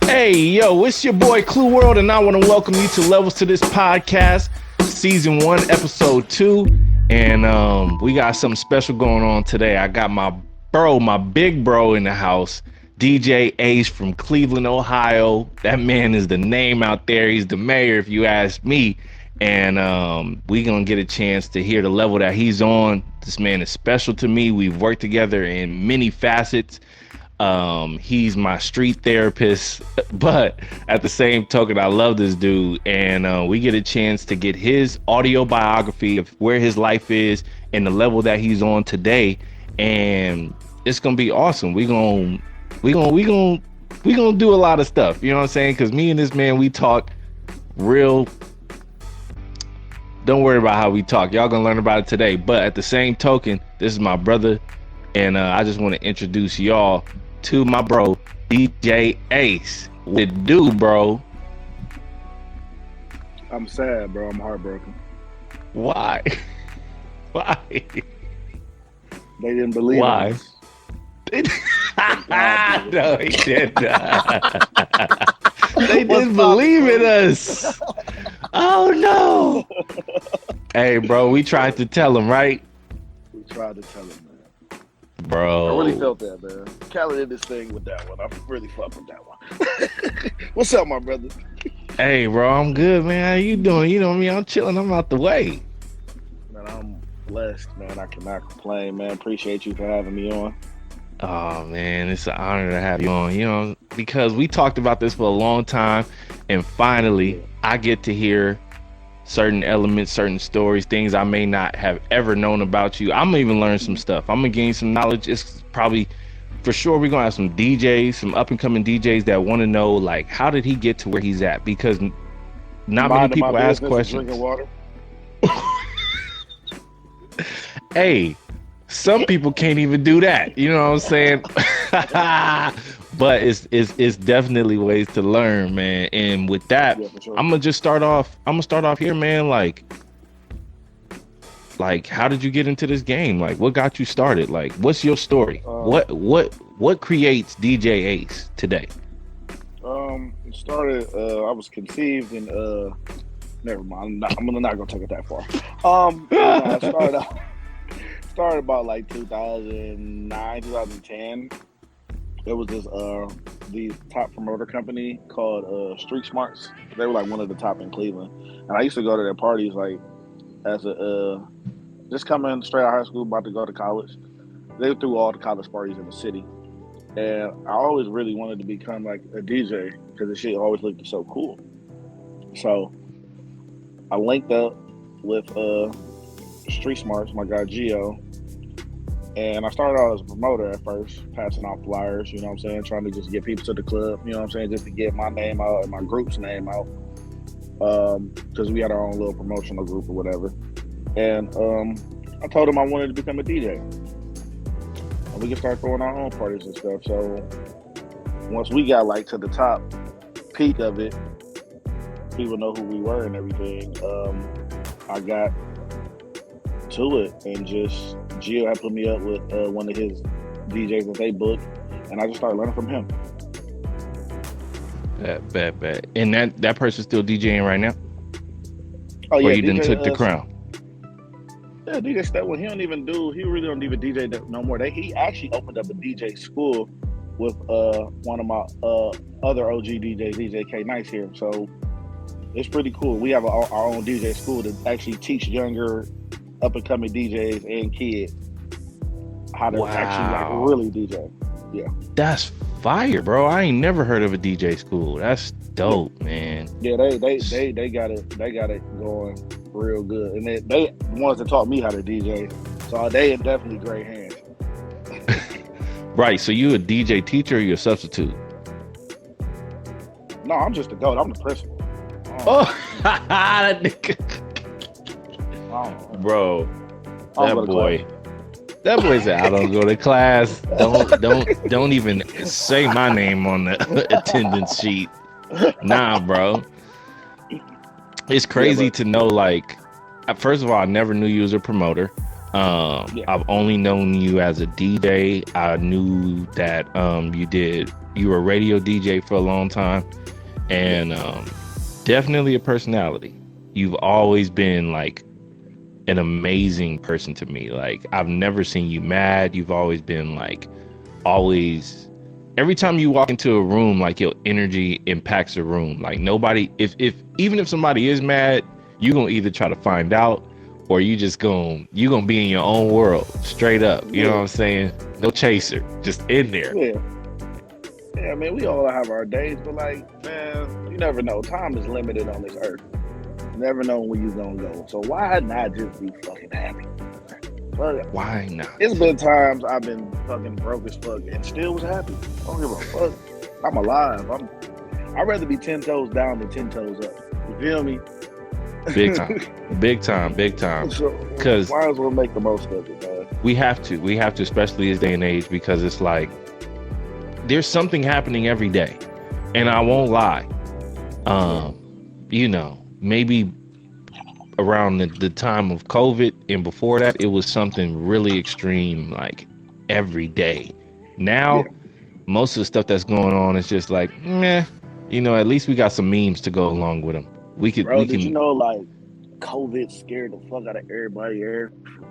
Hey, yo, it's your boy KLUEWORLD, and I want to welcome you to Levels to This podcast, season 1, episode 2. And we got something special going on today. I got my big bro in the house, DJ Ace from Cleveland, Ohio. That man is the name out there. He's the mayor, if you ask me. And we gonna get a chance to hear the level that he's on. This man is special to me. We've worked together in many facets. He's my street therapist, but at the same token, I love this dude. And we get a chance to get his audio biography of where his life is and the level that he's on today. And it's gonna be awesome. We gonna do a lot of stuff. You know what I'm saying? Because me and this man, we talk real. Don't worry about how we talk. Y'all gonna learn about it today. But at the same token, this is my brother, and I just want to introduce y'all to my bro, DJ Ace. What it do, bro? I'm sad, bro. I'm heartbroken. Why? Why? They didn't believe Why? us. No, he did not. They didn't believe in us. Oh no. Hey, bro, we tried to tell him, right? We tried to tell him, man. Bro. I really felt that, man. Cali did this thing with that one. I really fucked with that one. What's up, my brother? Hey, bro, I'm good, man. How you doing? You know me, I'm chilling. I'm out the way. Man, I'm blessed, man. I cannot complain, man. Appreciate you for having me on. Oh man, it's an honor to have you on, you know, because we talked about this for a long time, and finally I get to hear certain elements, certain stories, things I may not have ever known about you. I'm gonna even learn some stuff. I'm gonna gain some knowledge. It's probably, for sure, we're gonna have some DJs, some up and coming DJs that want to know, like, how did he get to where he's at? Because not many people ask questions. Drinking water. Hey, some people can't even do that. You know what I'm saying? But it's definitely ways to learn, man. And with that, yeah, sure. I'm gonna start off here, man. Like, how did you get into this game? Like, what got you started? Like, what's your story? What creates DJ Ace today? It started. I was conceived in. Never mind. I'm not gonna take it that far. I started about like 2009, 2010. There was this the top promoter company called Street Smarts. They were like one of the top in Cleveland, and I used to go to their parties like as a just coming straight out of high school, about to go to college. They threw all the college parties in the city, and I always really wanted to become like a DJ because the shit always looked so cool. So I linked up with Street Smarts, my guy Gio. And I started out as a promoter at first, passing out flyers, you know what I'm saying, trying to just get people to the club, you know what I'm saying, just to get my name out and my group's name out, because we had our own little promotional group or whatever. And I told him I wanted to become a DJ. And we could start throwing our own parties and stuff. So once we got like to the top peak of it, people know who we were and everything, I got to it, and just Gio had put me up with one of his DJs that they booked, and I just started learning from him. Bad. And that person's still DJing right now? Oh yeah, or you didn't took the crown? Yeah, DJ Stepwell, he really don't even DJ no more. He actually opened up a DJ school with one of my other OG DJs, DJ K Nice here. So it's pretty cool. We have our own DJ school to actually teach younger up and coming DJs and kids how to actually like really DJ. Yeah. That's fire, bro. I ain't never heard of a DJ school. That's dope, man. Yeah, they got it going real good. And they the ones that taught me how to DJ. So they in definitely great hands. Right. So you a DJ teacher or you a substitute? No, I'm just the GOAT. I'm the principal. That nigga. Bro, that boy said, I don't go to class. Don't even say my name on the attendance sheet. Nah, bro. It's crazy to know, like, first of all, I never knew you was a promoter. I've only known you as a DJ. I knew that you were a radio DJ for a long time, and definitely a personality. You've always been like an amazing person to me. Like, I've never seen you mad. You've always been like, always, every time you walk into a room, like, your energy impacts the room. Like, nobody, even if somebody is mad, you gonna either try to find out, or you gonna be in your own world, straight up. You know what I'm saying? No chaser, just in there. Yeah, man, we all have our days, but like, man, you never know. Time is limited on this earth. You never know when you're gonna go. So why not just be fucking happy? But why not? It's been times I've been fucking broke as fuck and still was happy. I don't give a fuck. I'm alive. I'd rather be 10 toes down than 10 toes up. You feel me? Big time. Big time. Big time. Because might as well make the most of it, man. We have to, especially this day and age, because it's like, there's something happening every day. And I won't lie. You know, maybe around the time of COVID and before that, it was something really extreme, like every day. Now, most of the stuff that's going on is just like, meh, you know, at least we got some memes to go along with them. Did you know, like, COVID scared the fuck out of everybody?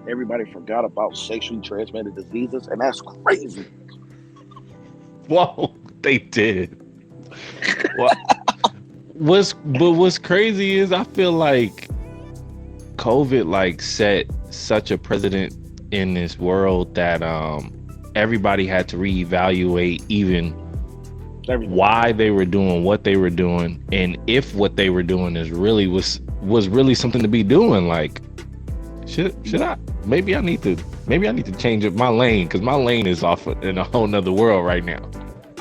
Everybody forgot about sexually transmitted diseases, and that's crazy. Whoa, they did. What's crazy is I feel like COVID like set such a precedent in this world that everybody had to reevaluate even why they were doing what they were doing, and if what they were doing is really was really something to be doing. Like, should I maybe I need to change up my lane, because my lane is off in a whole nother world right now.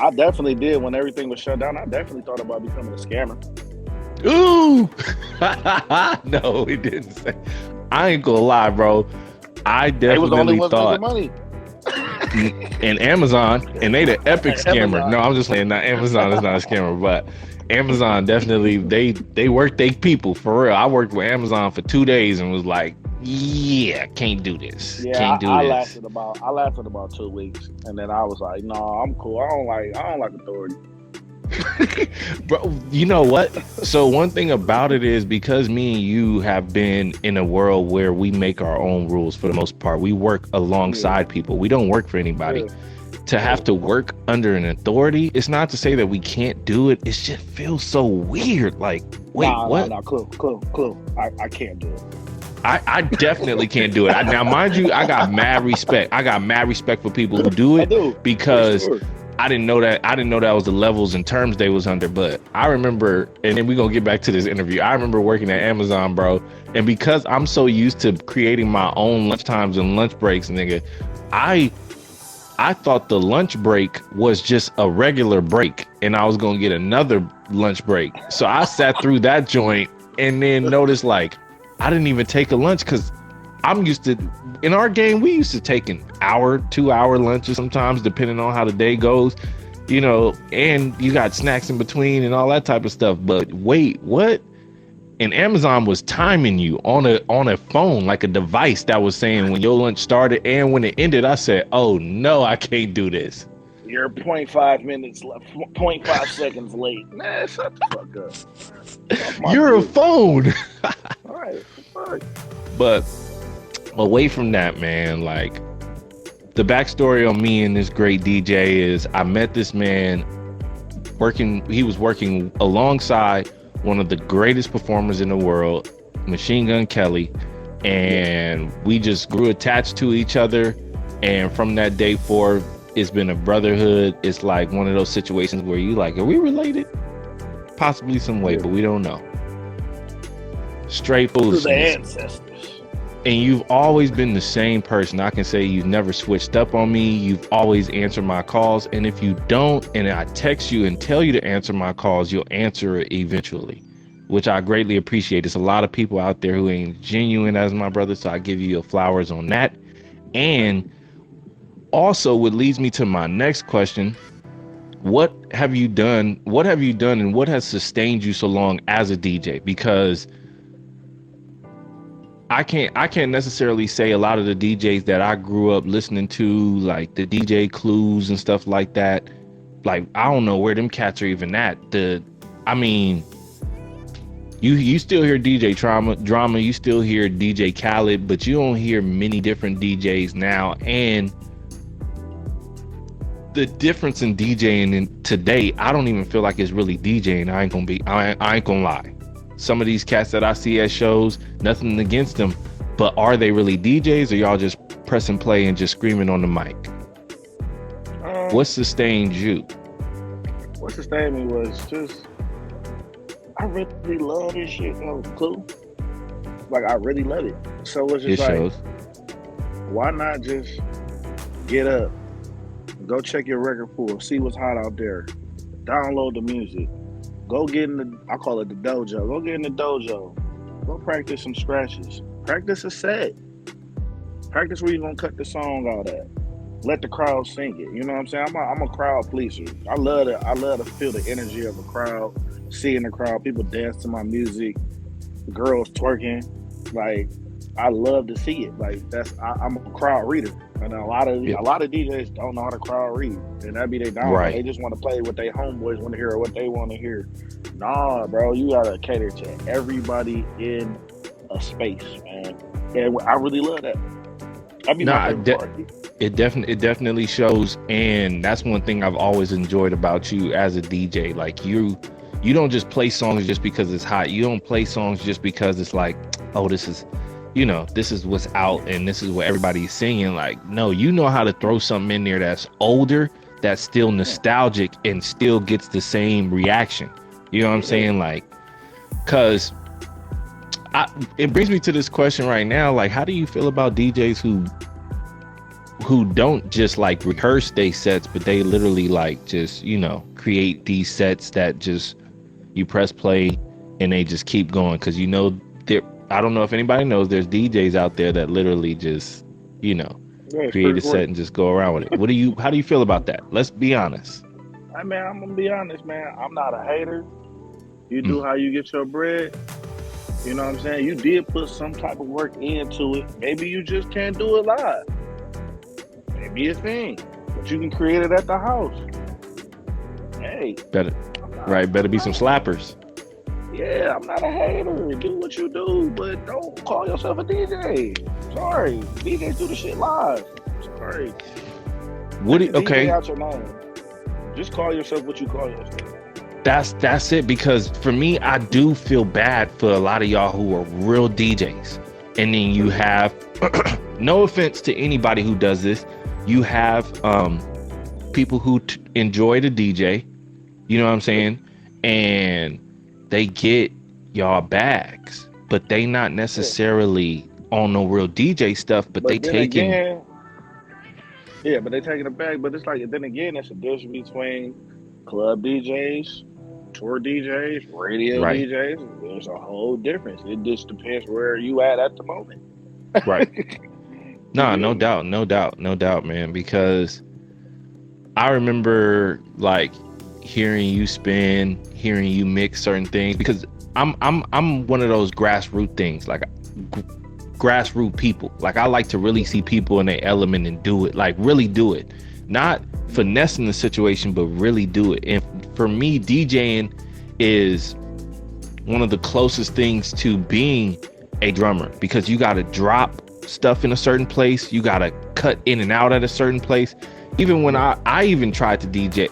I definitely did. When everything was shut down, I definitely thought about becoming a scammer. Ooh. No, he didn't say. I ain't gonna lie, bro. I definitely thought money. And Amazon, and they the epic scammer. Amazon. No, I'm just saying, not Amazon is not a scammer, but Amazon definitely, they work their people for real. I worked with Amazon for 2 days and was like, yeah, can't do this. Yeah, can't do I this. I lasted about 2 weeks, and then I was like, no, I'm cool. I don't like authority. Bro, you know what? So one thing about it is, because me and you have been in a world where we make our own rules for the most part. We work alongside people. We don't work for anybody. To have to work under an authority, it's not to say that we can't do it. It just feels so weird. Like, wait, what? No, Clue. I can't do it. I definitely can't do it. Now, mind you, I got mad respect. I got mad respect for people who do it, because I didn't know that was the levels and terms they was under. But I remember, and then we're gonna get back to this interview. I remember working at Amazon, bro. And because I'm so used to creating my own lunch times and lunch breaks, nigga, I thought the lunch break was just a regular break, and I was gonna get another lunch break. So I sat through that joint and then noticed, like, I didn't even take a lunch, because I'm used to, in our game, we used to take an hour, 2 hour lunches sometimes, depending on how the day goes, you know, and you got snacks in between and all that type of stuff. But wait, what? And Amazon was timing you on a phone, like a device that was saying when your lunch started and when it ended. I said, oh no, I can't do this. You're 0.5 minutes left, 0.5 seconds late. Man, shut the fuck up. You're a phone. All right. But away from that, man, like, the backstory on me and this great DJ is, I met this man he was working alongside one of the greatest performers in the world, Machine Gun Kelly, and we just grew attached to each other. And from that day forward, it's been a brotherhood. It's like one of those situations where you like, are we related? Possibly some way, but we don't know. Straight foolishness. To the ancestors. And you've always been the same person. I can say you've never switched up on me. You've always answered my calls. And if you don't, and I text you and tell you to answer my calls, you'll answer it eventually, which I greatly appreciate. There's a lot of people out there who ain't genuine as my brother, so I give you your flowers on that. And also, what leads me to my next question: what have you done? And what has sustained you so long as a DJ? Because I can't necessarily say a lot of the DJs that I grew up listening to, like the DJ Clues and stuff like that. Like, I don't know where them cats are even at. I mean, you still hear DJ Drama, you still hear DJ Khaled, but you don't hear many different DJs now. And the difference in DJing in today, I don't even feel like it's really DJing. I ain't gonna lie. Some of these cats that I see at shows, nothing against them, but are they really DJs, or y'all just pressing play and just screaming on the mic? What sustained you? What sustained me was just, I really love this shit. That was cool. Like, I really love it. So it's just like, why not just get up, go check your record pool, see what's hot out there, download the music, go get in the, I call it the dojo, go get in the dojo, go practice some scratches, practice a set, practice where you're gonna cut the song out at, let the crowd sing it. You know what I'm saying? I'm a crowd pleaser. I love to feel the energy of a crowd, seeing the crowd, people dance to my music, girls twerking. Like, I love to see it. Like, I'm a crowd reader, and a lot of DJs don't know how to crowd read, and that be their downfall. Right. They just want to play what they homeboys want to hear or what they want to hear. Nah, bro, you gotta cater to everybody in a space, man. And I really love that. That'd be my favorite part. It definitely shows, and that's one thing I've always enjoyed about you as a DJ. Like, you don't just play songs just because it's hot. You don't play songs just because it's like, oh, this is what's out and this is what everybody's singing. Like, no, you know how to throw something in there that's older, that's still nostalgic, and still gets the same reaction. You know what I'm saying? Like, cause it brings me to this question right now. Like, how do you feel about DJs who don't just like rehearse their sets, but they literally like just, create these sets that just you press play and they just keep going? Cause I don't know if anybody knows, there's DJs out there that literally just, create a set and just go around with it. How do you feel about that? Let's be honest. Hey man, I'm gonna be honest, man. I'm not a hater. You do how you get your bread. You know what I'm saying? You did put some type of work into it. Maybe you just can't do it live. Maybe a thing, but you can create it at the house. Hey, better be some slappers. Yeah, I'm not a hater. Do what you do, but don't call yourself a DJ. Sorry, DJs do the shit live. Sorry. Okay. Out your name. Just call yourself what you call yourself. That's it. Because for me, I do feel bad for a lot of y'all who are real DJs, and then you have, no offense to anybody who does this, you have people who enjoy the DJ. You know what I'm saying? And they get y'all bags, but they not necessarily on no real DJ stuff, but they taking. Yeah, but they taking a bag. But it's like, then again, it's a difference between club DJs, tour DJs, radio DJs. There's a whole difference. It just depends where you at the moment. Right. No doubt, man. Because I remember like hearing you spin, hearing you mix certain things, because I'm one of those grassroots things, like grassroots people. Like, I like to really see people in their element and do it, like really do it, not finessing the situation, but really do it. And for me, DJing is one of the closest things to being a drummer, because you got to drop stuff in a certain place, you got to cut in and out at a certain place. Even when I even tried to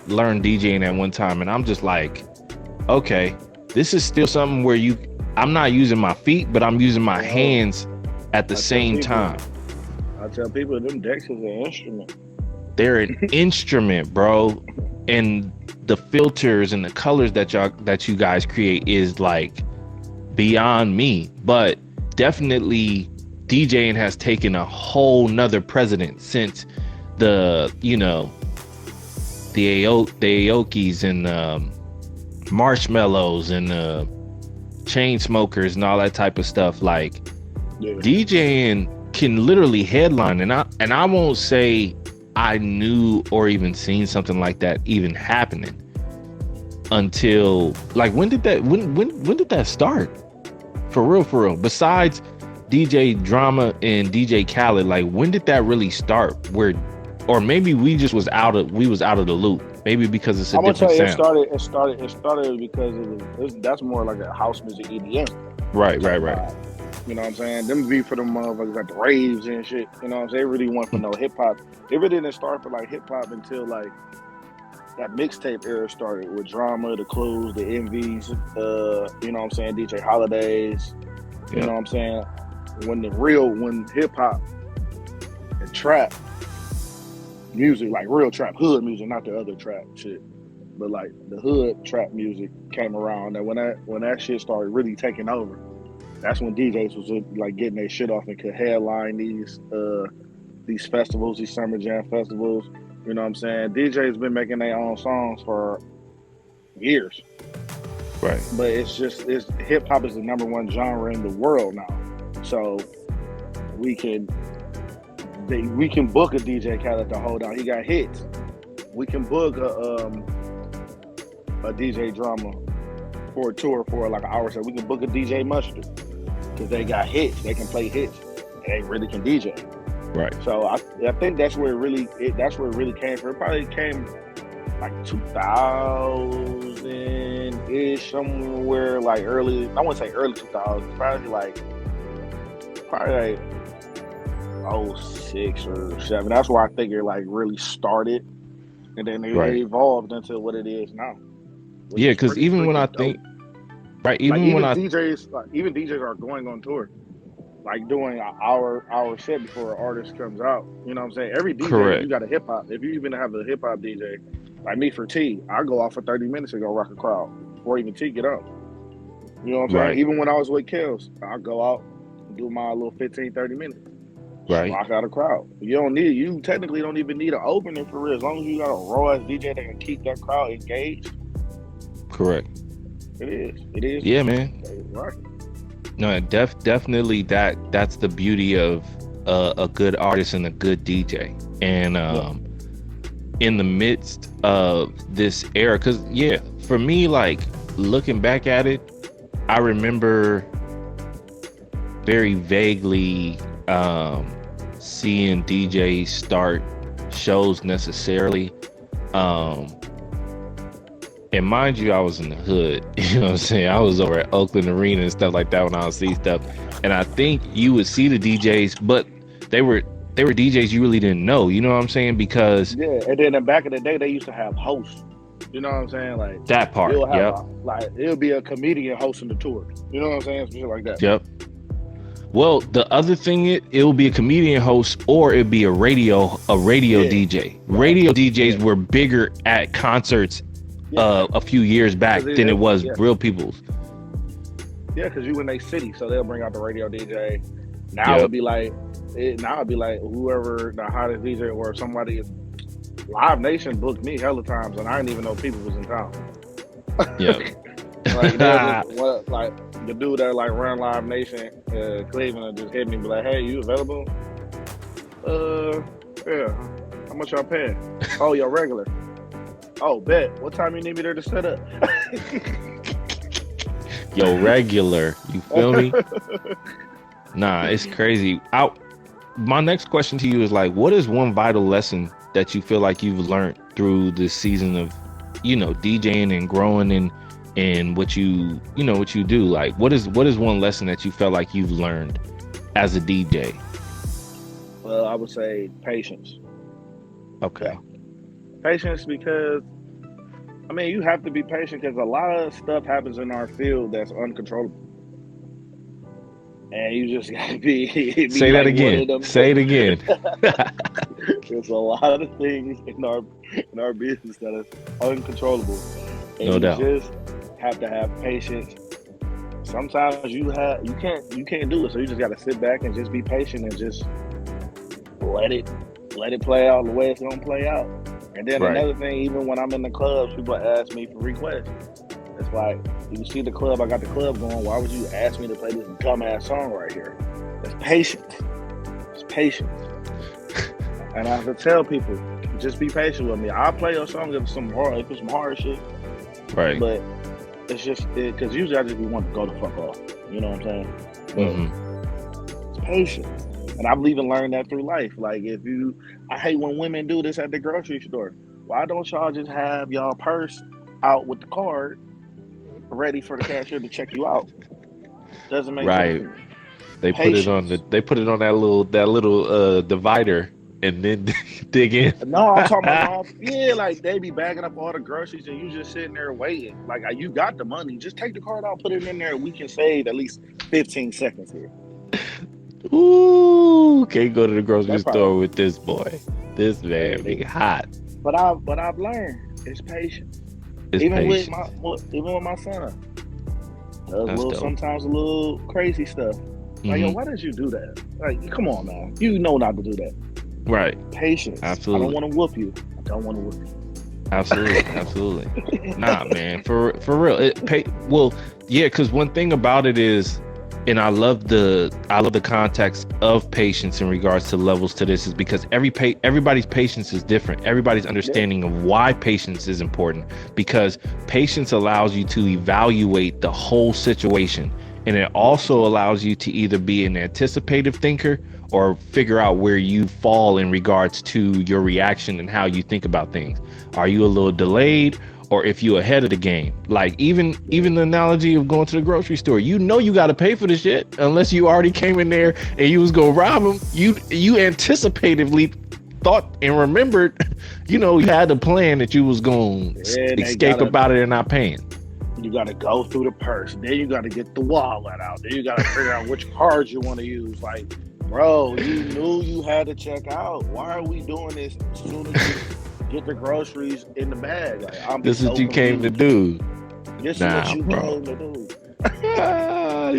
learn DJing at one time, and I'm just like, okay, this is still something where I'm not using my feet, but I'm using my hands at the same time. I tell people, them decks is an instrument. They're an instrument, bro. And the filters and the colors that you guys create is like beyond me. But definitely DJing has taken a whole nother precedent since the Aokis and Marshmallows and chain smokers and all that type of stuff. Like, DJing can literally headline, and I won't say I knew or even seen something like that even happening until, like, when did that start? For real. Besides DJ Drama and DJ Khaled, like when did that really start? Where, or maybe we was out of the loop. Maybe because it's a different sound. It started because that's more like a house music EDM. Right. You know what I'm saying? Them be for them motherfuckers at the raves and shit. You know what I'm saying? They really want for no hip hop. It really didn't start for like hip hop until like that mixtape era started with Drama, the Clues, the MVs, you know what I'm saying, DJ Holidays. You know what I'm saying? When hip hop and trap music, like real trap, hood music, not the other trap shit, but like the hood trap music came around. And when that shit started really taking over, that's when DJs was like getting their shit off and could headline these festivals, these summer jam festivals. You know what I'm saying? DJs been making their own songs for years. Right. But it's hip hop is the #1 genre in the world now. So we can book a DJ Khaled to hold on. He got hits. We can book a DJ Drama for a tour for like an hour. So we can book a DJ Mustard because they got hits. They can play hits. They really can DJ. Right. So I think that's where it really came from. It probably came like 2000-ish, somewhere like early. I wouldn't say early 2000s. Probably like 06 or 07. That's where I think it like really started, and then it evolved into what it is now. Yeah, because even when I think, right, even DJs are going on tour, like doing an hour set before an artist comes out. You know what I'm saying? Every DJ, you got a hip hop. If you even have a hip hop DJ, like me for T, I go out for 30 minutes and go rock a crowd before even T get up. You know what I'm saying? Even when I was with Kels, I go out and do my little 15-30 minutes. Right. Rock out a crowd. You technically don't even need an opener for real. As long as you got a raw ass DJ that can keep that crowd engaged. Correct. It is. Yeah, man. Right. No, definitely that's the beauty of a good artist and a good DJ. And in the midst of this era, because for me, like looking back at it, I remember very vaguely seeing DJs start shows necessarily. And mind you, I was in the hood, you know what I'm saying? I was over at Oakland Arena and stuff like that when I would see stuff. And I think you would see the DJs, but they were DJs you really didn't know, you know what I'm saying? Because and then back in the day, they used to have hosts. You know what I'm saying? Like that part, like it'll be a comedian hosting the tour. You know what I'm saying? Shit like that. Yep. Well, the other thing, it'll be a comedian host or it'll be a radio DJ. Radio DJs were bigger at concerts a few years back than it was real people's. Yeah, because you in a city, so they'll bring out the radio DJ. Now it'd be like whoever the hottest DJ or somebody. Live Nation booked me hella times, and I didn't even know people was in town. Yeah. like the dude that like ran Live Nation, Cleveland, just hit me and be like, "Hey, you available?" Yeah. How much y'all paying? Oh, your regular. Oh, bet. What time you need me there to set up? Yo, regular. You feel me? Nah, it's crazy. My next question to you is like, what is one vital lesson that you feel like you've learned through this season of, DJing and growing and what you do? Like, what is one lesson that you felt like you've learned as a DJ? Well, I would say patience. Okay. Patience, because you have to be patient because a lot of stuff happens in our field that's uncontrollable. And you just gotta be say that again. Say it again. There's a lot of things in our business that is uncontrollable. And no doubt. You just have to have patience. Sometimes you can't do it, so you just gotta sit back and just be patient and just let it play out the way it's gonna play out. And then another thing, even when I'm in the clubs, people ask me for requests. It's like, you see the club, I got the club going, why would you ask me to play this dumbass song right here? It's patience. It's patience. And I have to tell people, just be patient with me. I'll play your song if it's some hard shit. Right. But it's just, because usually I just be wanting to go the fuck off. You know what I'm saying? Patience. And I've even learned that through life. Like I hate when women do this at the grocery store. Why don't y'all just have y'all purse out with the card ready for the cashier to check you out? Doesn't make sense to me. They put it on that little divider and then dig in. No, I'm talking about like they be bagging up all the groceries and you just sitting there waiting. Like you got the money, just take the card out, put it in there, and we can save at least 15 seconds here. Ooh, can't go to the grocery store with this boy. This man be hot. But I've learned it's patience. Even with my son, does sometimes a little crazy stuff. Like, yo, why did you do that? Like, come on, man. You know not to do that. Right. Patience. Absolutely. I don't want to whoop you. I don't want to whoop you. Absolutely. Nah, man. For real. Because one thing about it is, and I love the context of patience in regards to levels to this, is because everybody's patience is different. Everybody's understanding of why patience is important, because patience allows you to evaluate the whole situation. And it also allows you to either be an anticipative thinker or figure out where you fall in regards to your reaction and how you think about things. Are you a little delayed, or if you ahead of the game? Like even the analogy of going to the grocery store, you got to pay for the shit unless you already came in there and you was gonna rob them. You anticipatively thought and remembered, you had a plan that you was gonna escape about it and not paying. You got to go through the purse. Then you got to get the wallet out. Then you got to figure out which cards you want to use. Like, bro, you knew you had to check out. Why are we doing this as soon as you get the groceries in the bag? Like, this is what you came to do. This is what you came to do.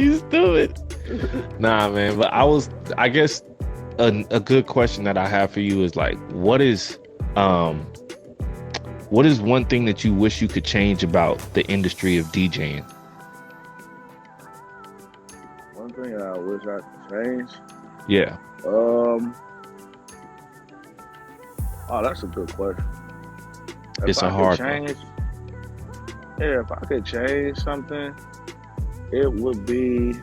You stupid. Nah, man. But I guess a good question that I have for you is like, what is one thing that you wish you could change about the industry of DJing? One thing I wish I could change? Yeah. Oh, that's a good question. It's a hard one. Yeah, if I could change something, it would be...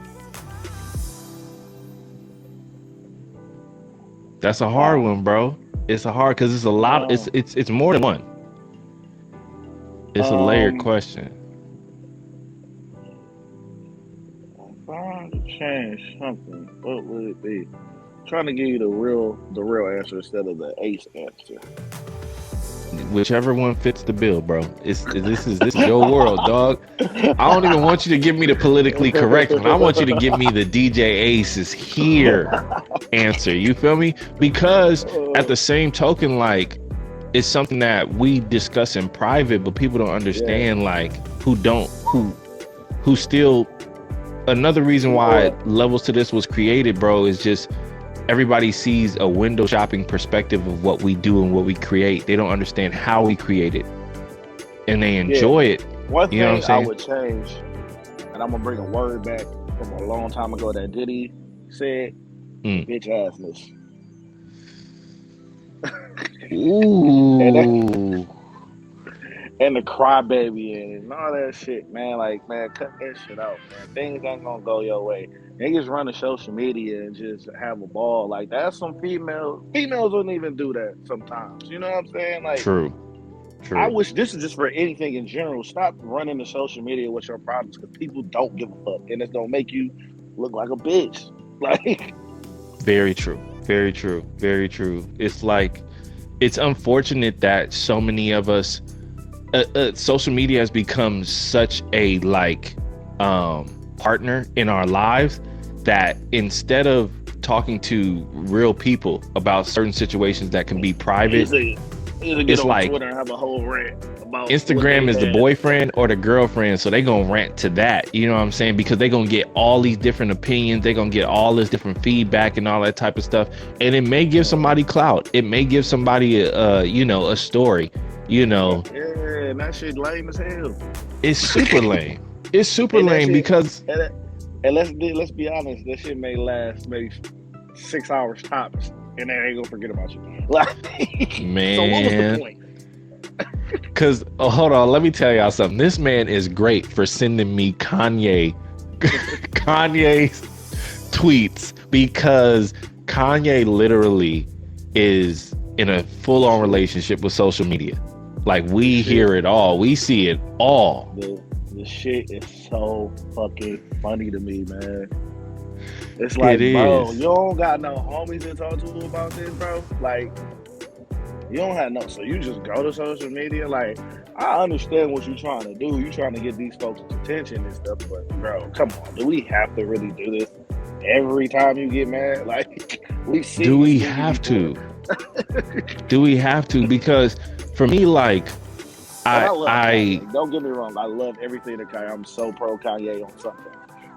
That's a hard one, bro. It's a hard, because it's a lot. It's more than one. It's a layered question. If I had to change something, what would it be? I'm trying to give you the real answer instead of the ace answer. Whichever one fits the bill, bro. This is your world, dog. I don't even want you to give me the politically correct one. I want you to give me the DJ Ace is here answer. You feel me? Because at the same token, like, it's something that we discuss in private, but people don't understand, like, who still. Another reason why Levels to This was created, bro, is just everybody sees a window shopping perspective of what we do and what we create. They don't understand how we create it, and they enjoy it. One thing I would change, and I'm gonna bring a word back from a long time ago that Diddy said, bitch assness. Ooh. And the crybaby and all that shit, man. Like, man, cut that shit out, man. Things ain't gonna go your way. Niggas run to social media and just have a ball. Like, that's some females wouldn't even do that sometimes. You know what I'm saying? Like, True. I wish, this is just for anything in general. Stop running to social media with your problems, because people don't give a fuck, and it's gonna make you look like a bitch. Like, very true. Very true. Very true. It's like, it's unfortunate that so many of us, social media has become such a partner in our lives, that instead of talking to real people about certain situations that can be private, it's like Twitter and have a whole rant about Instagram is the boyfriend or the girlfriend, so they gonna rant to that. You know what I'm saying? Because they gonna get all these different opinions, they gonna get all this different feedback and all that type of stuff, and it may give somebody clout. It may give somebody a story. Yeah, and that shit lame as hell. It's super lame. It's super lame because. And let's be honest, that shit may last maybe 6 hours tops, and they ain't gonna forget about you. Like, man. So what was the point? Because hold on, let me tell y'all something. This man is great for sending me Kanye's tweets because Kanye literally is in a full-on relationship with social media. Like, we hear it all, we see it all. The shit is so fucking funny to me, man. It's like, bro, you don't got no homies to talk to about this, bro. Like, you don't have no, so you just go to social media. Like, I understand what you're trying to do. You're trying to get these folks' attention and stuff, but bro, come on, do we have to really do this every time you get mad? Like, we see. Do we have to? Do we have to? Because for me, like, I don't get me wrong, I love everything that Kanye. I'm so pro Kanye on something.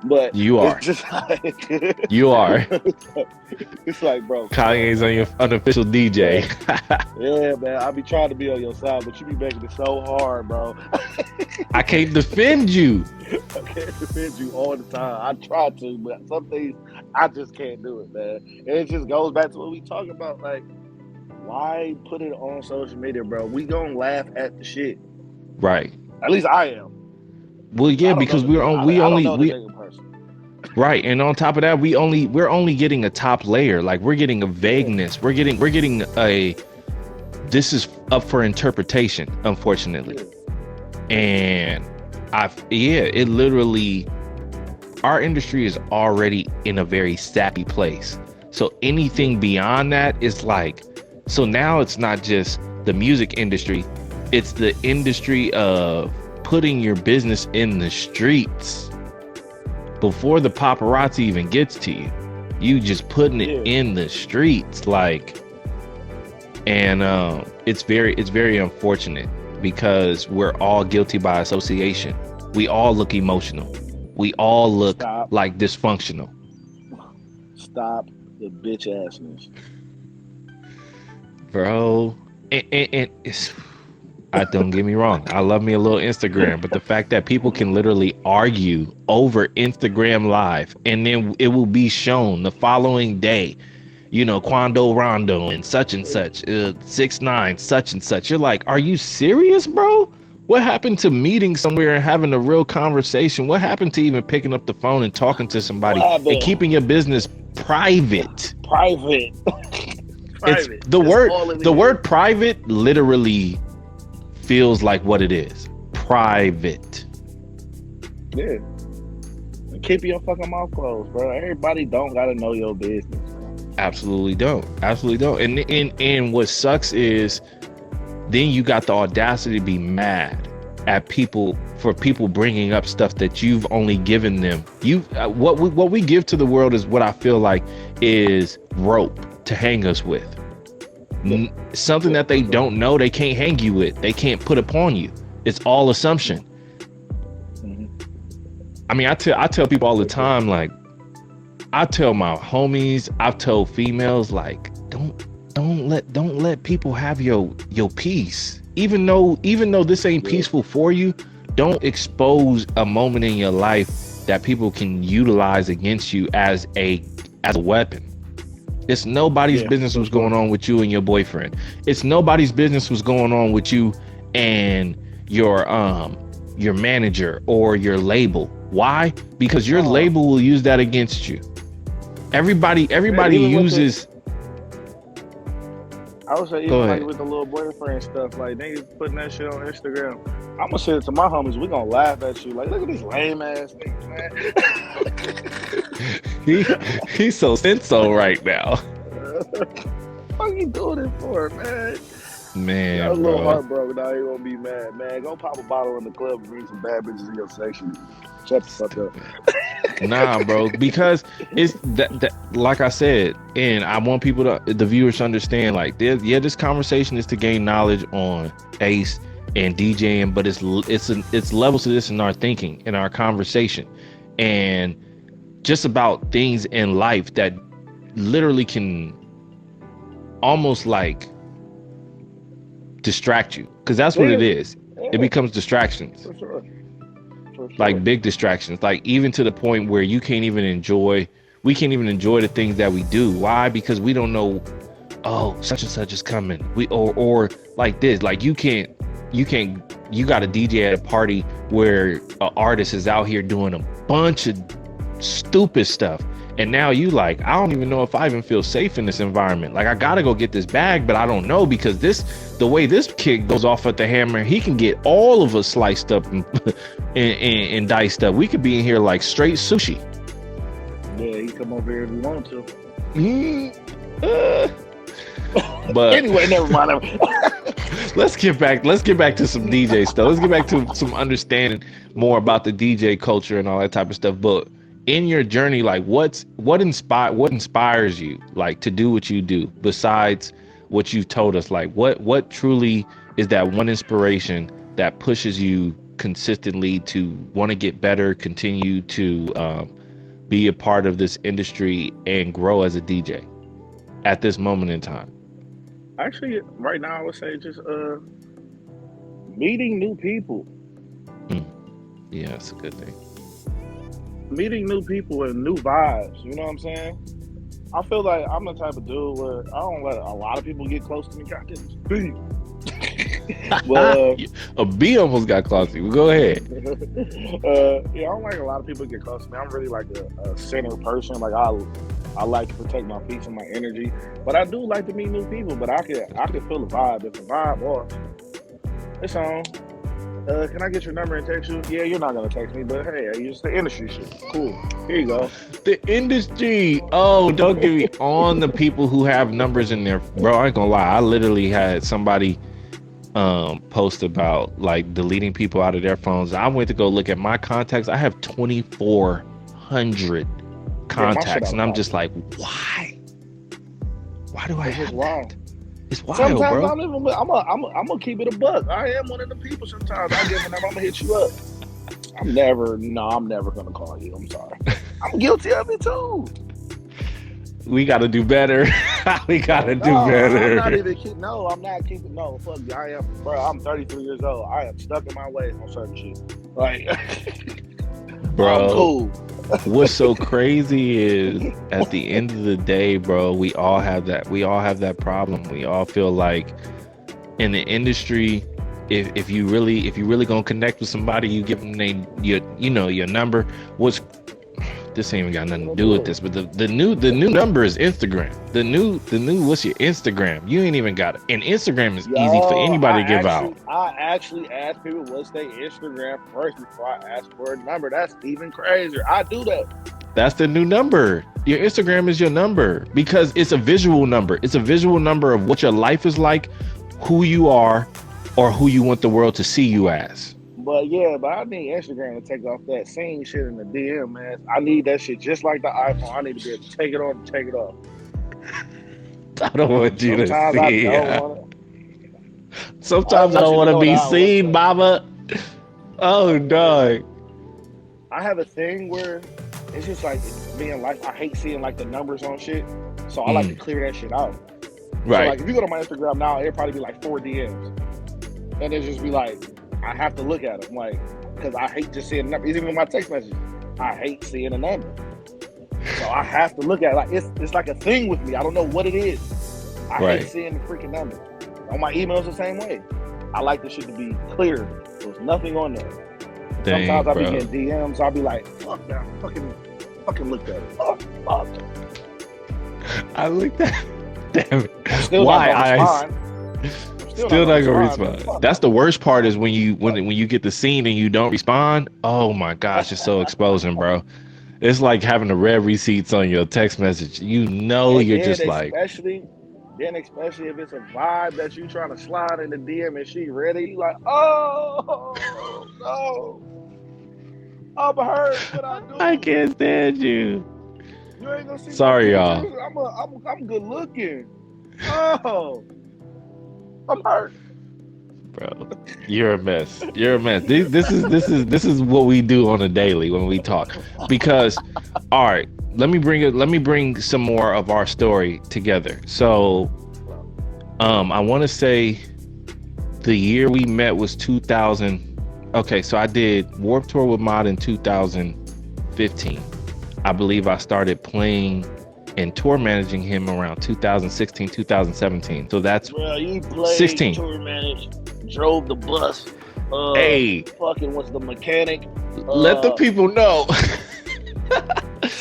But you are. It's just like, you are. It's like, bro, Kanye's on your unofficial DJ. Yeah, man. I be trying to be on your side, but you be making it so hard, bro. I can't defend you. I can't defend you all the time. I try to, but some things I just can't do it, man. And it just goes back to what we talking about. Like, why put it on social media, bro? We gonna laugh at the shit. Right. At least I am. Well, yeah, because right, and on top of that, we're only getting a top layer. Like, we're getting a vagueness. We're getting a. This is up for interpretation, unfortunately. And it literally, our industry is already in a very sappy place. So anything beyond that is like, so now it's not just the music industry, it's the industry of putting your business in the streets. Before the paparazzi even gets to you, you just putting it in the streets, like, and it's very unfortunate because we're all guilty by association. We all look emotional. We all look like dysfunctional. Stop the bitch assness, bro. And it's. Don't get me wrong, I love me a little Instagram, but the fact that people can literally argue over Instagram Live and then it will be shown the following day, you know, Quando Rondo and such, 6ix9ine, such and such. You're like, are you serious, bro? What happened to meeting somewhere and having a real conversation? What happened to even picking up the phone and talking to somebody and keeping your business private? It's the word private literally feels like what it is. Private. Yeah. And keep your fucking mouth closed, bro. Everybody don't gotta know your business. Absolutely don't. And what sucks is then you got the audacity to be mad at people for people bringing up stuff that you've only given them. What we give to the world is what I feel like is rope to hang us with. Something that they don't know, they can't hang you with, they can't put upon you. It's all assumption. I mean, I tell people all the time, like, I tell my homies, I've told females, like, don't let people have your peace. Even though this ain't peaceful for you, don't expose a moment in your life that people can utilize against you as a weapon. It's nobody's business what's going on with you and your boyfriend. It's nobody's business what's going on with you and your manager or your label. Why? Because your label will use that against you. Everybody uses. I would say even like with the little boyfriend stuff, like niggas putting that shit on Instagram. I'm gonna say it to my homies. We gonna laugh at you. Like, look at these lame ass niggas, man. He's so senso right now. What are you doing it for, man? Man, I'm a little heartbroken. Now you gonna be mad, man. Go pop a bottle in the club and bring some bad bitches in your section. Shut the fuck up. Nah, bro, because it's that like I said, and I want the viewers to understand, like, this conversation is to gain knowledge on Ace and DJing, but it's levels to this in our thinking, in our conversation, and just about things in life that literally can almost like distract you, because that's what it is. It becomes distractions. For sure. Like big distractions, like even to the point where we can't even enjoy the things that we do. Why? Because we don't know, oh, such and such is coming. Or like this, like you got a DJ at a party where an artist is out here doing a bunch of stupid stuff, And now you like, I don't even know if I even feel safe in this environment. Like, I gotta go get this bag, but I don't know, because the way this kid goes off at the hammer, he can get all of us sliced up and diced up. We could be in here like straight sushi. Yeah, he come over here if he want to. But anyway, never mind. let's get back to some DJ stuff. Let's get back to some understanding more about the DJ culture and all that type of stuff. But in your journey, like what inspires you like to do what you do besides what you've told us? Like what truly is that one inspiration that pushes you consistently to want to get better, continue to be a part of this industry and grow as a DJ at this moment in time? Actually, right now I would say just meeting new people. Yeah, that's a good thing. Meeting new people and new vibes, you know what I'm saying? I feel like I'm the type of dude where I don't let a lot of people get close to me. God, this is big. But, a bee almost got close to you. Go ahead. yeah, I don't like a lot of people get close to me. I'm really like a center person. Like I like to protect my peace and my energy. But I do like to meet new people. But I can feel the vibe. If the vibe off, it's on. Can I get your number and text you? Yeah, you're not gonna text me, but hey, it's the industry shit. Cool. Here you go. The industry. Oh, don't get me on the people who have numbers in there, bro. I ain't gonna lie. I literally had somebody post about like deleting people out of their phones. I went to go look at my contacts. I have 2,400 contacts, and I'm just like, why? Why do I have that? It's wild, sometimes bro. I'm gonna keep it a buck. I am one of the people. Sometimes I give a number. I'm gonna hit you up. I'm never gonna call you. I'm sorry. I'm guilty of it too. We gotta do better. We gotta do better. I'm not keeping. No, fuck you. I am, bro. I'm 33 years old. I am stuck in my ways on certain shit. Like, bro. I'm cool. What's so crazy is at the end of the day, bro, we all have that problem. We all feel like in the industry, if you really gonna connect with somebody, you give them your number. This ain't even got nothing to do with this, but the new number is Instagram. The new what's your Instagram? You ain't even got it. And Instagram is easy for anybody to give out. I actually ask people what's their Instagram first before I ask for a number. That's even crazier. I do that. That's the new number. Your Instagram is your number because it's a visual number. It's a visual number of what your life is like, who you are, or who you want the world to see you as. But I need Instagram to take off that same shit in the DM, man. I need that shit just like the iPhone. I need to be able to take it on and take it off. I don't want you to see it. Sometimes I don't want to be seen, mama. Oh, dog. I have a thing where it's just like being like, I hate seeing like the numbers on shit. So I like to clear that shit out. Right. So like if you go to my Instagram now, it'll probably be like 4 DMs. And it'll just be like, I have to look at them, like, because I hate just seeing numbers. Even my text message, I hate seeing a number. So I have to look at it. Like it's like a thing with me. I don't know what it is. I hate seeing the freaking number. On my emails the same way. I like the shit to be clear. There's nothing on there. Dang, sometimes I'll bro. be getting DMs. I'll be like, fuck that. Fucking looked at it. Fuck. I looked at it. Damn it. Still Why? Still not gonna respond. That's the worst part is when you get the scene and you don't respond. Oh my gosh, it's so exposing, bro. It's like having the red receipts on your text message. You're just like, especially if it's a vibe that you trying to slide in the DM and she ready, you like, oh no, I'm hurt. What I do? I can't stand you. You ain't gonna see. Sorry, y'all. I'm good looking. Oh. I'm hurt, bro. You're a mess. You're a mess. This is what we do on a daily when we talk. Because, all right, let me bring some more of our story together. So, I want to say the year we met was 2000. Okay, so I did Warped Tour with Mod in 2015. I believe I started playing and tour managing him around 2016, 2017. So that's you played, 16. Tour managed, drove the bus. Hey, fucking was the mechanic. Let the people know.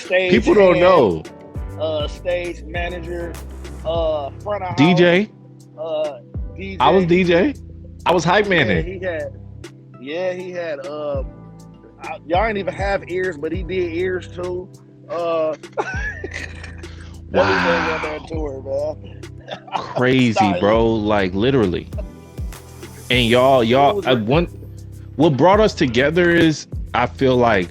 stage People don't know. Stage manager, front of DJ. house, DJ. I was DJ. I was hype man. He had y'all didn't even have ears, but he did ears too. Wow. On that tour, man. Crazy, bro. Like literally. And what brought us together is I feel like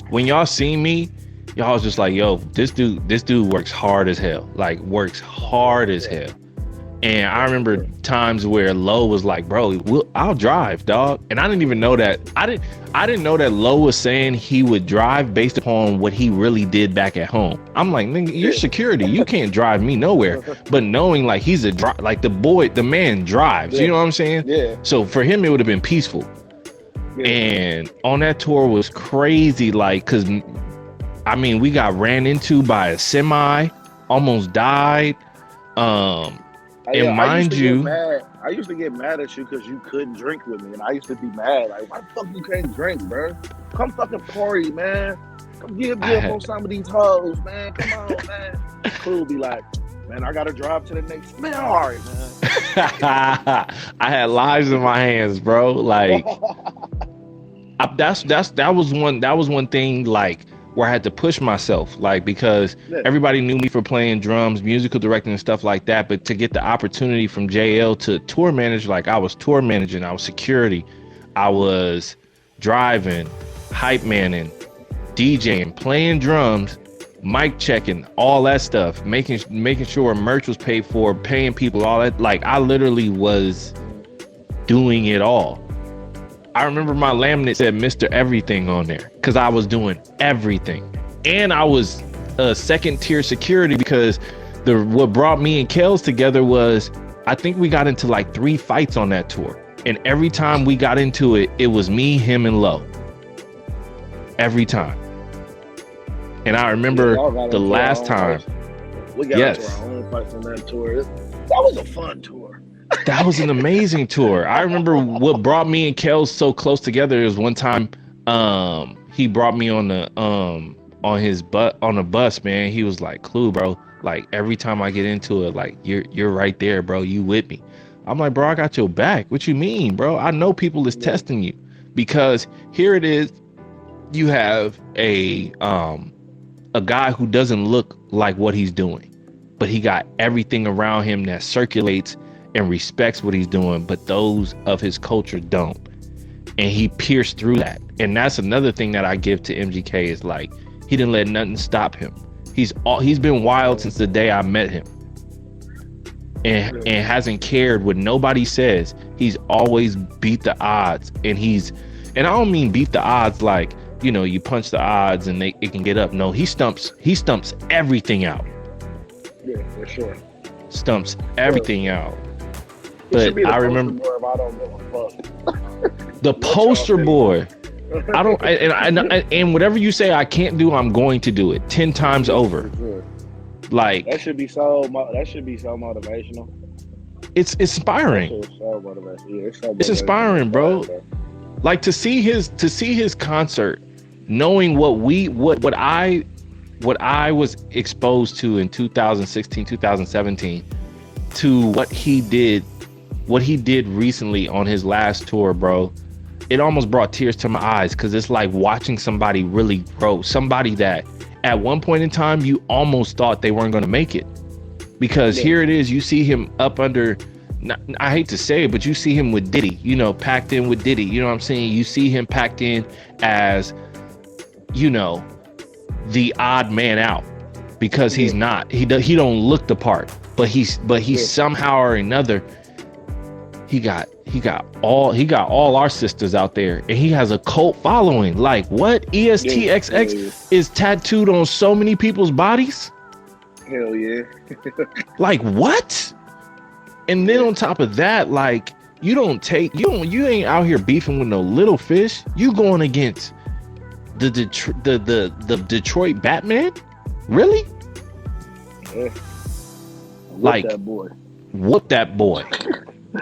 when y'all seen me, y'all was just like, yo, this dude works hard as hell. Like works hard as hell. And I remember times where Lo was like, bro, I'll drive, dog. And I didn't even know that. I didn't know that Lo was saying he would drive based upon what he really did back at home. I'm like, nigga, you're security. You can't drive me nowhere. But knowing like he's like the man drives, you know what I'm saying? Yeah. So for him, it would have been peaceful. Yeah. And on that tour was crazy. Like, cause I mean, we got ran into by a semi, almost died. And mind you, I used to get mad at you because you couldn't drink with me, and I used to be mad. Like, why the fuck you can't drink, bro? Come fucking party, man. Come give me up on some of these hoes, man. Come on, man. Cool, be like, man, I gotta drive to the next. Man, all right, man. I had lives in my hands, bro. Like, that was one thing. Like, where I had to push myself, like, because everybody knew me for playing drums, musical directing and stuff like that. But to get the opportunity from JL to tour manage, like I was tour managing, I was security, I was driving, hype manning, DJing, playing drums, mic checking, all that stuff, making sure merch was paid for, paying people, all that. Like I literally was doing it all. I remember my laminate said Mr. Everything on there because I was doing everything. And I was a second tier security because what brought me and Kels together was I think we got into like 3 fights on that tour. And every time we got into it, it was me, him, and Lo. Every time. And I remember the last time. We got into our own fights on that tour. That was a fun tour. That was an amazing tour. I remember what brought me and Kels so close together is one time he brought me on the on a bus, man. He was like, Clue, bro, like every time I get into it, like you're right there, bro. You with me. I'm like, bro, I got your back. What you mean, bro? I know people is testing you because here it is. You have a guy who doesn't look like what he's doing, but he got everything around him that circulates and respects what he's doing, but those of his culture don't. And he pierced through that. And that's another thing that I give to MGK is like, he didn't let nothing stop him. He's been wild since the day I met him. And hasn't cared what nobody says. He's always beat the odds. And I don't mean beat the odds like, you know, you punch the odds and it can get up. No, he stumps everything out. Yeah, for sure. Stumps everything out. But I remember the poster boy. I don't, and whatever you say I can't do, I'm going to do it 10 times over. Like that should be so motivational. It's inspiring. It's inspiring, bro. Like to see his concert, knowing what I was exposed to in 2016, 2017, to what he did recently on his last tour, bro. It almost brought tears to my eyes because it's like watching somebody really grow. Somebody that at one point in time you almost thought they weren't going to make it, because here it is. You see him up under. I hate to say it, but you see him with Diddy. You know, packed in with Diddy. You know what I'm saying? You see him packed in as, you know, the odd man out because he's not. He don't look the part, but he's somehow or another. He got all our sisters out there, and he has a cult following. Like what? ESTXX is tattooed on so many people's bodies. Hell yeah. Like what? And then on top of that, like you ain't out here beefing with no little fish. You going against the Detroit Batman? Really? Yeah. Like whoop that boy.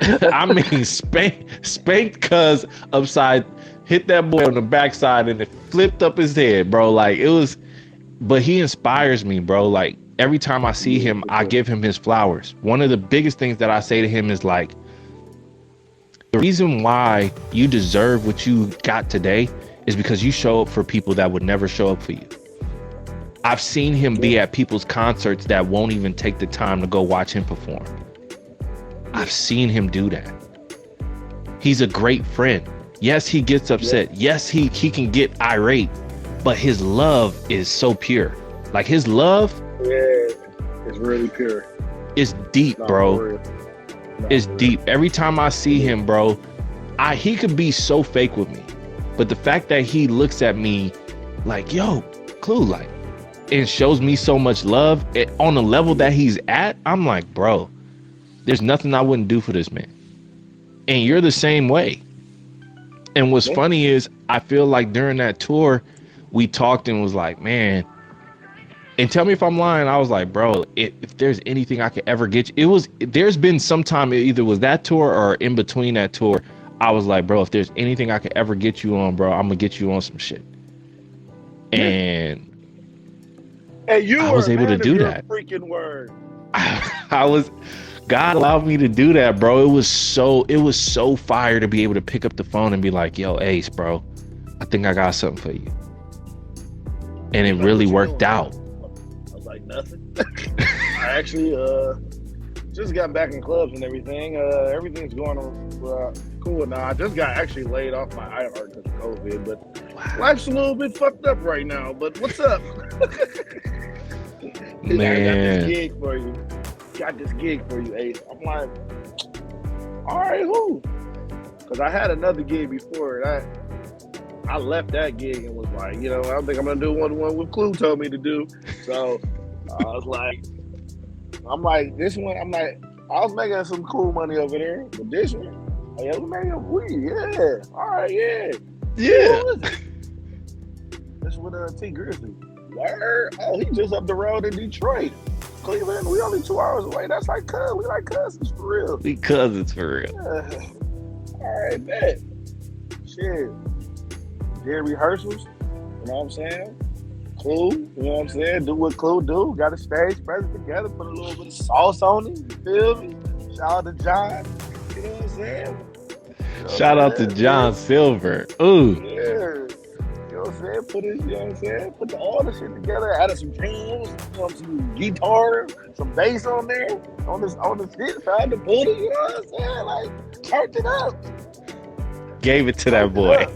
I mean, spanked cuz upside, hit that boy on the backside and it flipped up his head, bro. Like it was but he inspires me, bro. Like every time I see him, I give him his flowers. One of the biggest things that I say to him is like, the reason why you deserve what you got today is because you show up for people that would never show up for you. I've seen him be at people's concerts that won't even take the time to go watch him perform. I've seen him do that. He's a great friend. Yes, he gets upset. Yes, he can get irate, but his love is so pure. Like his love, it's really pure. It's deep, bro. It's deep. Every time I see him, bro, he could be so fake with me, but the fact that he looks at me like, yo, Clue, like, and shows me so much love on the level that he's at, I'm like, bro, there's nothing I wouldn't do for this man. And you're the same way. And what's funny is I feel like during that tour, we talked and was like, man, and tell me if I'm lying. I was like, bro, if there's anything I could ever get you, there's been some time, it either was that tour or in between that tour, I was like, bro, if there's anything I could ever get you on, bro, I'm gonna get you on some shit. And you I was able to do that. Freaking word. God allowed me to do that, bro. It was so fire to be able to pick up the phone and be like, yo, Ace, bro, I think I got something for you. And it really worked out. I was like, nothing. I actually just got back in clubs and everything. Everything's going on cool now. I just got actually laid off my iHeart because of COVID, but life's a little bit fucked up right now. But what's up? Man. I got this gig for you, Ace. I'm like, all right, who? Because I had another gig before, and I left that gig and was like, you know, I don't think I'm gonna do one what Clue told me to do. So I was like, this one, I was making some cool money over there, but this one, yeah, we making weed, yeah, all right, yeah. This is with T Grizzly. Word? Oh, he just up the road in Detroit. Cleveland, we only 2 hours away. That's like we like cousins for real. We cousins for real. All right, bet. Shit. Did rehearsals, you know what I'm saying? Clue, you know what I'm saying? Do what Clue do. Got a stage present together, put a little bit of sauce on it, you feel me? Shout out to John, you know what I'm saying? Shout out to John Silver. Ooh. Yeah. You know what I'm saying? Put it, you know what I'm saying? Put all the shit together, added some drums, some guitar, some bass on there, on the shit side, the booty, you know what I'm saying? Like, turned it up. Gave it to that boy.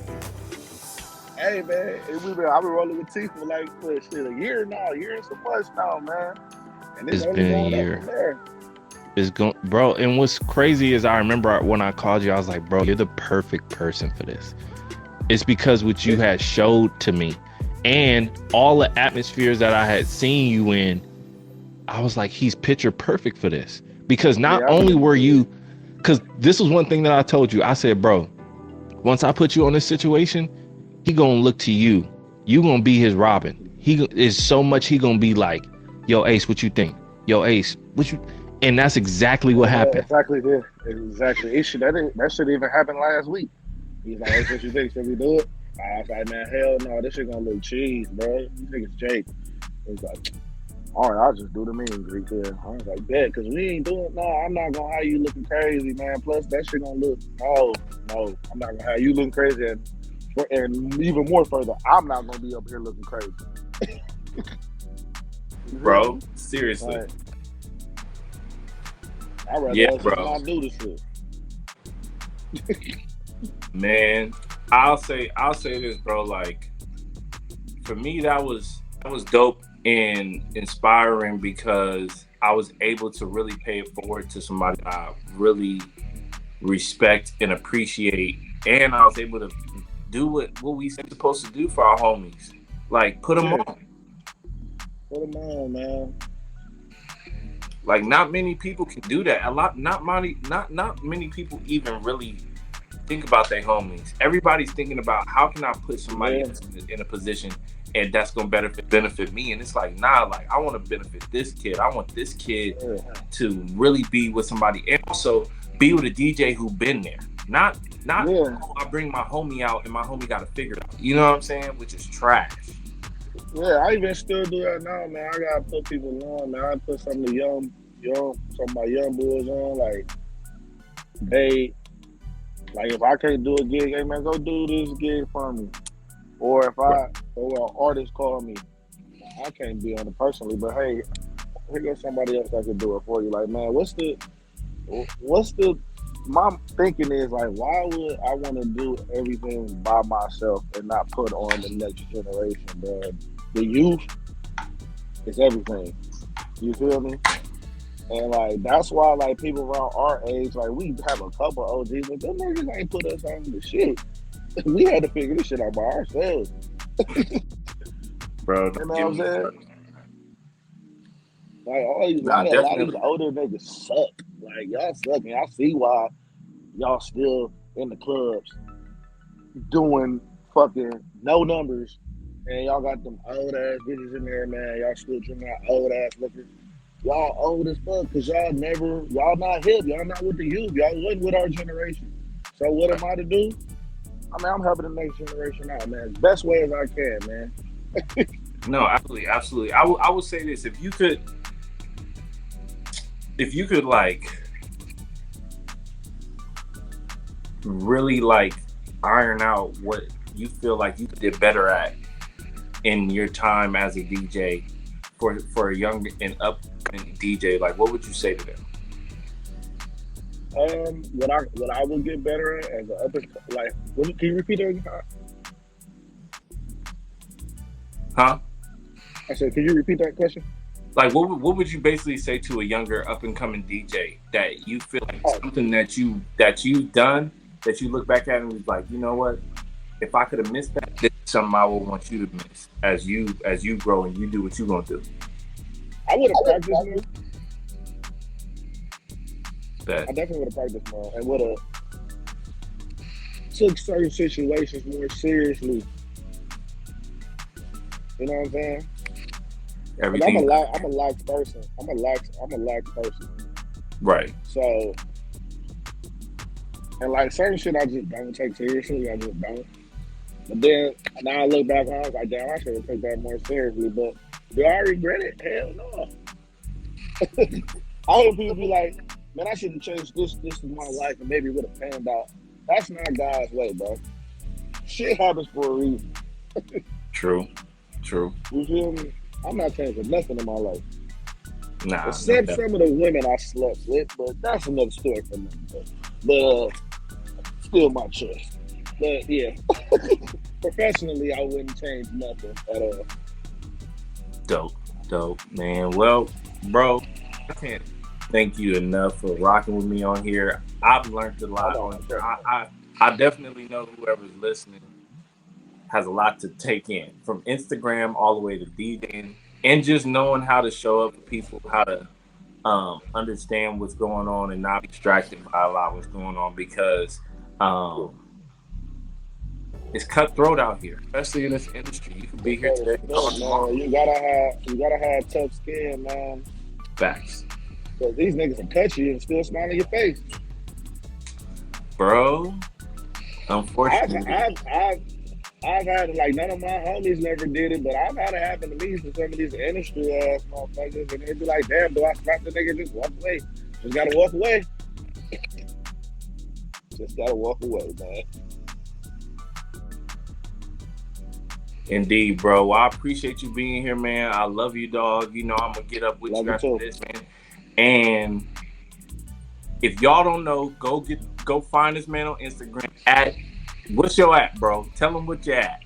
Hey man, I've been rolling with T for like a year and some months now, man. And it's been a year. It's going, bro. And what's crazy is I remember when I called you, I was like, bro, you're the perfect person for this. It's because what you had showed to me and all the atmospheres that I had seen you in, I was like, he's picture perfect for this. Because not only were you, because this was one thing that I told you. I said, bro, once I put you on this situation, he gonna look to you. You gonna be his Robin. He is so much. He gonna be like, yo, Ace, what you think? Yo, Ace, what you? And that's exactly what happened. Exactly. That should even happen last week. He's like, Ace, what you think? Should we do it? I was like, man, hell no. This shit gonna look cheese, bro. You think it's Jake? He's like, all right, I'll just do the mean Greek here. I was like, bet, because we ain't doing it. No, I'm not gonna have you looking crazy, man. Plus, that shit gonna look. No, I'm not gonna have you looking crazy. And even more further, I'm not gonna be up here looking crazy. Bro, seriously. Right. I'd rather not do this shit. Man, I'll say this, bro. Like, for me, that was dope and inspiring because I was able to really pay it forward to somebody I really respect and appreciate, and I was able to do what we supposed to do for our homies. Like, put them on. Put them on, man. Like, not many people can do that. Not many people even really think about their homies. Everybody's thinking about how can I put somebody in a position and that's gonna benefit me. And it's like, nah, like I want to benefit this kid. I want this kid to really be with somebody and also be with a DJ who been there. Not I bring my homie out and my homie got to figure it out. You know what I'm saying? Which is trash. Yeah, I even still do that now, man. I gotta put people on, man. I put some of the some of my young boys on. Like if I can't do a gig, hey man, go do this gig for me. Or if or an artist call me, I can't be on it personally, but hey, here goes somebody else that can do it for you. Like, man, my thinking is like, why would I want to do everything by myself and not put on the next generation, bro? The youth is everything. You feel me? And like that's why like people around our age, like we have a couple OGs, but them niggas ain't put us on the shit. We had to figure this shit out by ourselves. Bro, you know what I'm saying? Like a lot of these older niggas suck. Like y'all suck, and I see why y'all still in the clubs doing fucking no numbers, and y'all got them old ass bitches in there, man. Y'all still drinking that old ass liquor. Y'all old as fuck, cause y'all not hip. Y'all not with the youth. Y'all wasn't with our generation. So what am I to do? I mean, I'm helping the next generation out, man. Best way as I can, man. No, absolutely. I would say this: if you could like really like iron out what you feel like you did better at in your time as a DJ for a young and upcoming DJ, like what would you say to them? What I would get better at as an can you repeat that again? Huh? I said, can you repeat that question? Like what would you basically say to a younger up and coming DJ that you feel like something that you've done that you look back at and was like, you know what? If I could have missed that, this is something I would want you to miss as you grow and you do what you're gonna do. I would have practiced more. I definitely would have practiced more and would have took certain situations more seriously. You know what I'm saying? Everything. I'm a lax person. I'm a lax person. Right. So, and like certain shit I just don't take seriously. I just don't. But then now I look back on, I was like, damn, I should have taken that more seriously. But do I regret it? Hell no. I hear people be like, man, I should have changed this in my life and maybe it would have panned out. That's not God's way, bro. Shit happens for a reason. True. You feel me? I'm not changing nothing in my life. Nah. Except some of the women I slept with, but that's another story for me. But still my choice. But yeah, professionally, I wouldn't change nothing at all. Dope, man. Well, bro, I can't thank you enough for rocking with me on here. I've learned a lot on here. I definitely know whoever's listening has a lot to take in, from Instagram all the way to DJing, and just knowing how to show up for people, how to understand what's going on and not be distracted by a lot of what's going on, because it's cutthroat out here, especially in this industry. You can be here today. Man, you gotta have tough skin, man. Facts. Because these niggas will cut you and still smile in your face. Bro, unfortunately. I've had it, like, none of my homies never did it, but I've had it happen to me for some of these industry ass motherfuckers, and they'd be like, damn, do I slap the nigga? Just walk away. Just gotta walk away. Just gotta walk away, man. Indeed, bro. Well, I appreciate you being here, man. I love you, dog. You know I'm gonna get up with you after this, man. And if y'all don't know, go find this man on Instagram at, what's your at, bro? Tell them what you're at.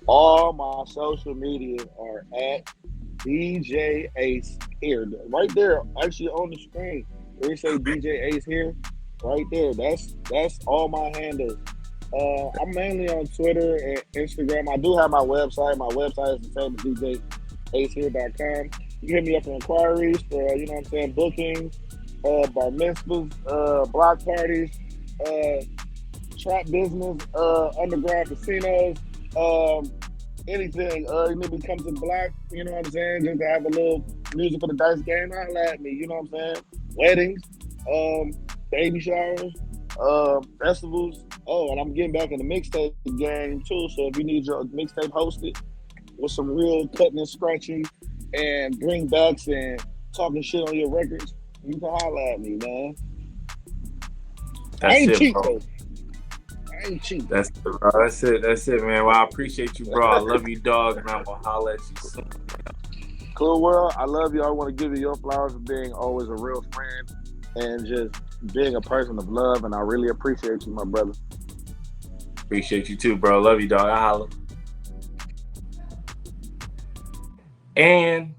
All my social media are at DJ Ace here. Right there, actually on the screen. Where you say DJ Ace here, right there. That's all my handles. I'm mainly on Twitter and Instagram. I do have my website. My website is the same as DJAceHere.com. You can hit me up for inquiries for, you know what I'm saying, bookings, bar mitzvahs, block parties, trap business, underground casinos, anything. You need me to come to the block, you know what I'm saying, just to have a little music for the dice game, holla at me, you know what I'm saying? Weddings, baby showers, festivals. Oh, and I'm getting back in the mixtape game too, so if you need your mixtape hosted, with some real cutting and scratching and bringbacks and talking shit on your records, you can holler at me, man. I ain't cheap though. I ain't cheap. That's it, bro. That's it, man. Well, I appreciate you, bro. I love you, dog, and I will holler at you soon. KLUEWORLD, I love you. I want to give you your flowers for being always a real friend and just being a person of love, and I really appreciate you, my brother. Appreciate you too, bro. Love you, dog. I holla. And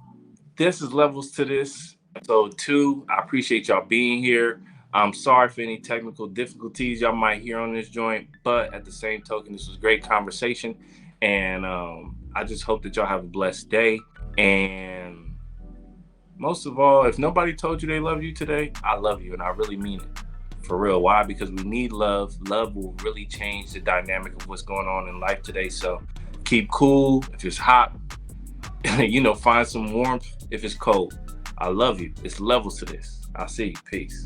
this is Levels to This, episode 2. I appreciate y'all being here. I'm sorry for any technical difficulties y'all might hear on this joint, but at the same token, this was great conversation. And I just hope that y'all have a blessed day. And most of all, if nobody told you they love you today, I love you, and I really mean it. For real. Why? Because we need love. Love will really change the dynamic of what's going on in life today. So keep cool if it's hot. Find some warmth if it's cold. I love you. It's levels to this. I'll see you. Peace.